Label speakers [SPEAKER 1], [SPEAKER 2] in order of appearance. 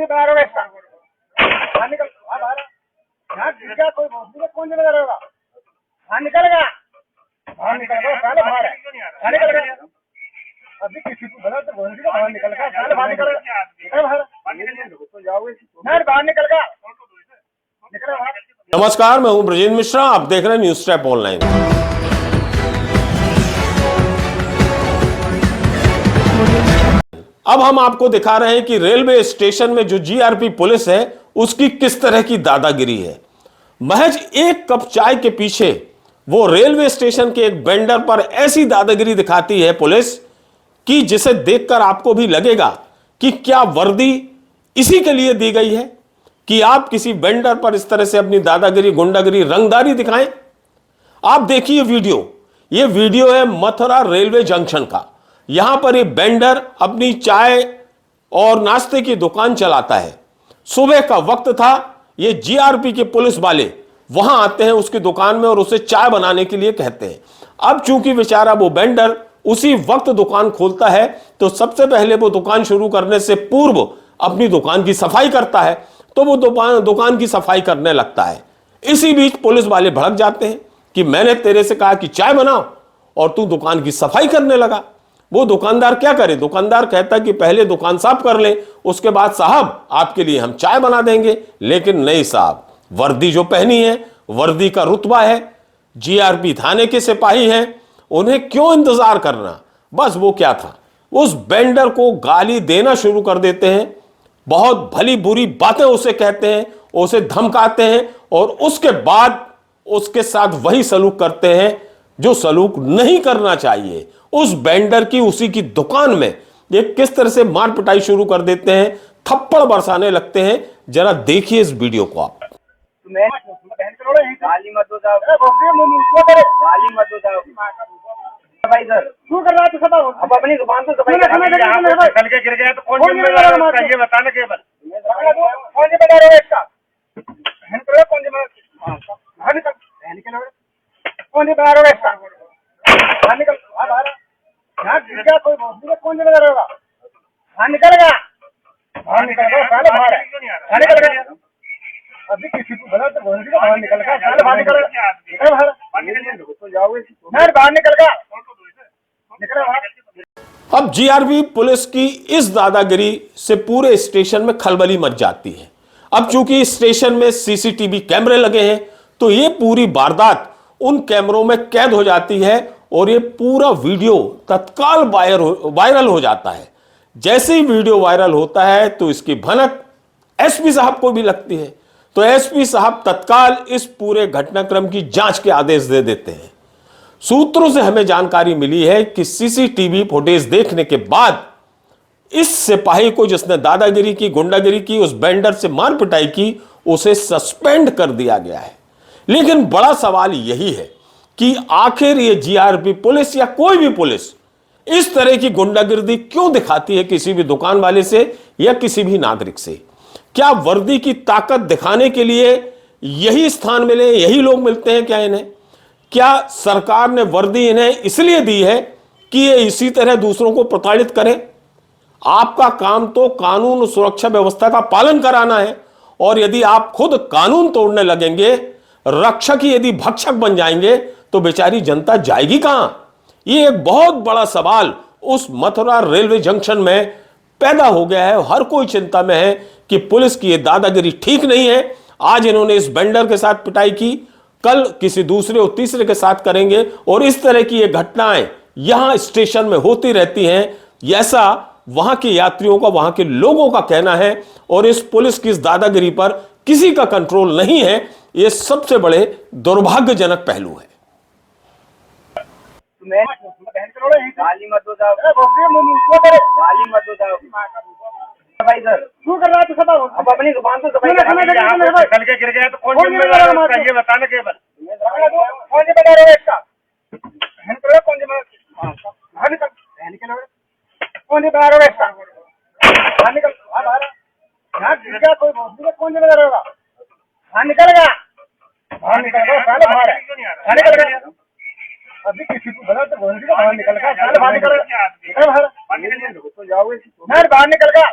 [SPEAKER 1] बाहर होगा इसका बाहर निकल बाहर यहाँ गिर गया कोई कौन जगह रहेगा बाहर निकलेगा साले बाहर है बाहर निकलेगा अभी किसी को गलत बोल दिया बाहर निकलेगा साले बाहर निकलेगा बाहर निकलेगा
[SPEAKER 2] नमस्कार, मैं हूं ब्रजेंद्र मिश्रा। आप देख रहे हैं न्यूज स्टेप ऑनलाइन। अब हम आपको दिखा रहे हैं कि रेलवे स्टेशन में जो जीआरपी पुलिस है उसकी किस तरह की दादागिरी है। महज एक कप चाय के पीछे वो रेलवे स्टेशन के एक वेंडर पर ऐसी दादागिरी दिखाती है पुलिस कि जिसे देखकर आपको भी लगेगा कि क्या वर्दी इसी के लिए दी गई है कि आप किसी वेंडर पर इस तरह से अपनी दादागिरी, गुंडागिरी, रंगदारी दिखाएं। आप देखिए ये वीडियो है मथुरा रेलवे जंक्शन का। यहां पर एक वेंडर अपनी चाय और नाश्ते की दुकान चलाता है। सुबह का वक्त था। ये जीआरपी के पुलिस वाले वहां आते हैं उसकी दुकान में और उसे चाय बनाने के लिए कहते हैं। अब चूंकि बेचारा वो वेंडर उसी वक्त दुकान खोलता है तो सबसे पहले वो दुकान शुरू करने से पूर्व अपनी दुकान की सफाई करता है। तो वो दुकान की सफाई करने लगता है। इसी बीच पुलिस वाले भड़क जाते हैं कि मैंने तेरे से कहा कि चाय बनाओ और तू दुकान की सफाई करने लगा। वो दुकानदार क्या करे? दुकानदार कहता कि पहले दुकान साफ कर ले, उसके बाद साहब आपके लिए हम चाय बना देंगे। लेकिन नहीं साहब, वर्दी जो पहनी है, वर्दी का रुतबा है, जीआरपी थाने के सिपाही हैं, उन्हें क्यों इंतजार करना। बस वो क्या था, उस वेंडर को गाली देना शुरू कर देते हैं, बहुत भली बुरी बातें उसे कहते हैं, उसे धमकाते हैं और उसके बाद उसके साथ वही सलूक करते हैं जो सलूक नहीं करना चाहिए। उस वेंडर की उसी की दुकान में ये किस तरह से मार पिटाई शुरू कर देते हैं, थप्पड़ बरसाने लगते हैं। जरा देखिए इस वीडियो को आप।
[SPEAKER 1] गाली मत दो साहब, गाली मत दो साहब भाई सर, क्यों कर रहा है? तो अब अपनी दुकान तो सफाई चल के गिर गया तो कौन जिम्मेदार है उसका, ये बताना केवल कौन जिम्मेदार है इसका? कौन जिम्मेदार कौन जिम्मेदार होगा इसका? बाहर निकल बाहर यहाँ गिर गया कोई कौन जिम्मेदार होगा? बाहर निकलेगा साले बाहर है बाहर निकलेगा अभी किसी को गलत बोल दिया बाहर निकलेगा साले बाहर निकलेगा बाहर निकलेगा।
[SPEAKER 2] अब जीआरपी पुलिस की इस दादागिरी से पूरे स्टेशन में खलबली मच जाती है। अब चूंकि स्टेशन में सीसीटीवी कैमरे लगे हैं तो ये पूरी वारदात उन कैमरों में कैद हो जाती है और ये पूरा वीडियो तत्काल वायरल हो जाता है। जैसे ही वीडियो वायरल होता है तो इसकी भनक एसपी साहब को भी लगती है। तो एसपी साहब तत्काल इस पूरे घटनाक्रम की जांच के आदेश दे देते हैं। सूत्रों से हमें जानकारी मिली है कि सीसीटीवी फुटेज देखने के बाद इस सिपाही को जिसने दादागिरी की, गुंडागिरी की, उस वेंडर से मार पिटाई की, उसे सस्पेंड कर दिया गया है। लेकिन बड़ा सवाल यही है कि आखिर ये जीआरपी पुलिस या कोई भी पुलिस इस तरह की गुंडागिरी क्यों दिखाती है किसी भी दुकान वाले से या किसी भी नागरिक से? क्या वर्दी की ताकत दिखाने के लिए यही स्थान मिले, यही लोग मिलते हैं क्या इन्हें? क्या सरकार ने वर्दी इन्हें इसलिए दी है कि ये इसी तरह दूसरों को प्रताड़ित करें? आपका काम तो कानून सुरक्षा व्यवस्था का पालन कराना है और यदि आप खुद कानून तोड़ने लगेंगे, रक्षक ही यदि भक्षक बन जाएंगे तो बेचारी जनता जाएगी कहां? ये एक बहुत बड़ा सवाल उस मथुरा रेलवे जंक्शन में पैदा हो गया है। हर कोई चिंता में है कि पुलिस की ये दादागिरी ठीक नहीं है। आज इन्होंने इस वेंडर के साथ पिटाई की, कल किसी दूसरे और तीसरे के साथ करेंगे और इस तरह की ये घटनाएं यहां स्टेशन में होती रहती हैं। ऐसा वहां के यात्रियों का, वहां के लोगों का कहना है और इस पुलिस की इस दादागिरी पर किसी का कंट्रोल नहीं है। ये सबसे बड़े दुर्भाग्यजनक पहलू है।
[SPEAKER 1] गाली मत दो साहब, गाली मत दो साहब भाई सर, क्यों कर रहा है? तो अब अपनी दुकान तो सफाई चल के गिर गया तो कौन जिम्मेदार है उसका, ये बताना केवल कौन जिम्मेदार है इसका? कौन जिम्मेदार होगा इसका? बाहर निकल बाहर यहाँ गिर गया कोई कौन जिम्मेदार होगा? बाहर निकलेगा साले बाहर है बाहर निकलेगा अभी किसी को गलत बोल दिया बाहर निकलेगा साले बाहर निकलेगा बाहर निकलेगा